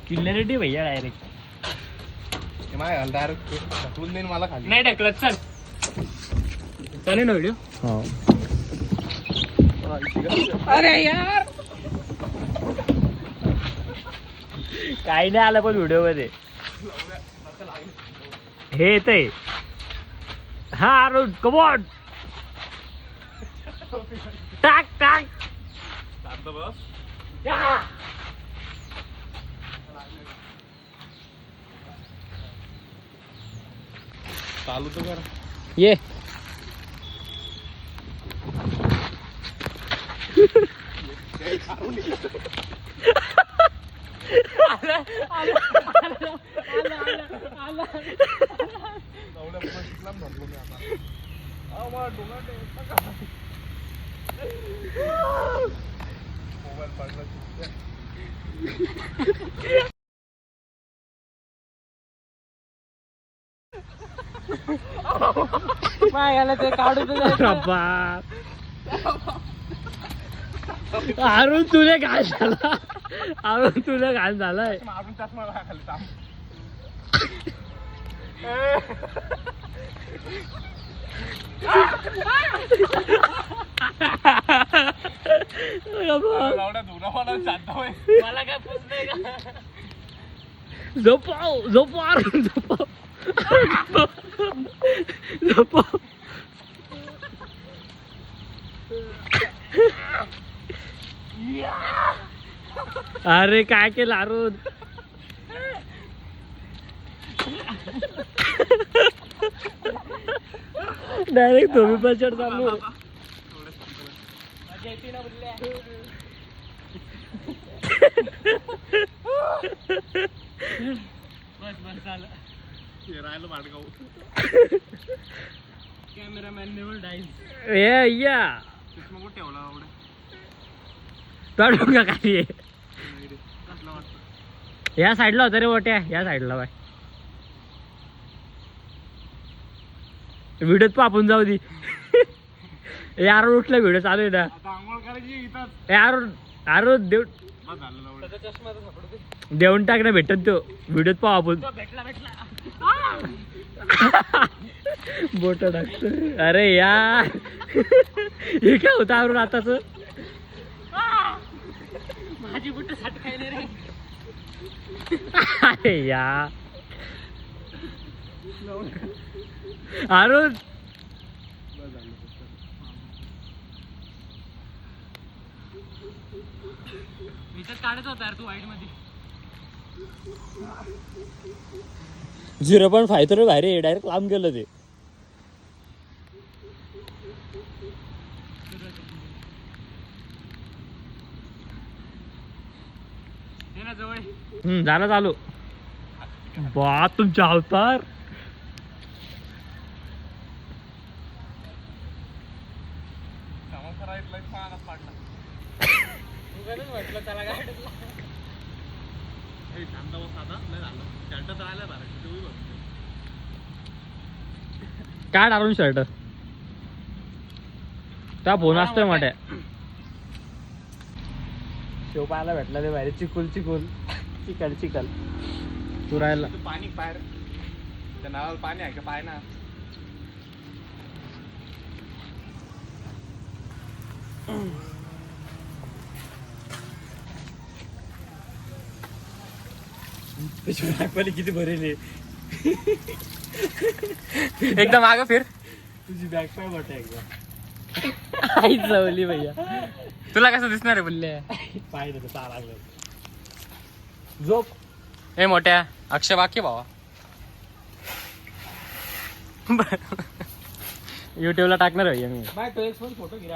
Clarity भैया direct मला खाली नाही ढकलत चल चालेल ना व्हिडिओ. अरे यार काही नाही आलं पण व्हिडिओ मध्ये हे येतंय. हा अरुण कमॉन टाक टाक या. चालू तर कर. ये ते काढू अरुण तुला काय झाला. अरुण तुला काय झालाय. मारून चष्मा खाली थांब. मला काय पुसलंय का. झोपाव झोपाव झोपाव झोपाव. अरे काय केलं अरुण. डायरेक्ट धोबी पचड चालू. बस बस झालं. राहिलं भाडगाव. Cameraman never dies. या चष्मा कुठे ठेवला एवढं. का काही कसला वाटतं. या साईडला होता रे मोठ्या. या साईडला बाय व्हिडिओत पापून जाऊ दे. यार उठला व्हिडिओ चालू आहे ना. आता आंघोळ करायची इथं. यार अरुण देव देऊन टाक ना भेटत तो. व्हिडिओत पाहू आपण. बोट टाकतो. अरे यार हे काय होतं अरुण आताच. माझी बोट साठ काय नाही रे. अरे यार अरुण काढत होता यार तू वाईट मध्ये. 0.5 तर बाहेर डायरेक्ट लांब गेलं ते. झालं चालू. बा तुमच्या अवतार. म्हटलं त्याला काय काढ अरुण शर्ट. त्या फोन असतोय मोठ्या. शेव पाहायला भेटला ते बाहेर. चिकुल चिकुल चिकल चिकल तू राहिला. पाणी बाहेर त्या नावाला पाणी आहे का पाय ना. किती भरेले. एकदम आग फिर. तुझी बॅग पाय मोठ्या एकदा. आई जवली भैया. तुला कसं दिसणार आहे बोलले. पाय देतो चाल लागलं. झोप. हे मोठ्या अक्षय बाकी भावा. युट्यूबला टाकणार भैया मी. बाय तो एक फोटो घे.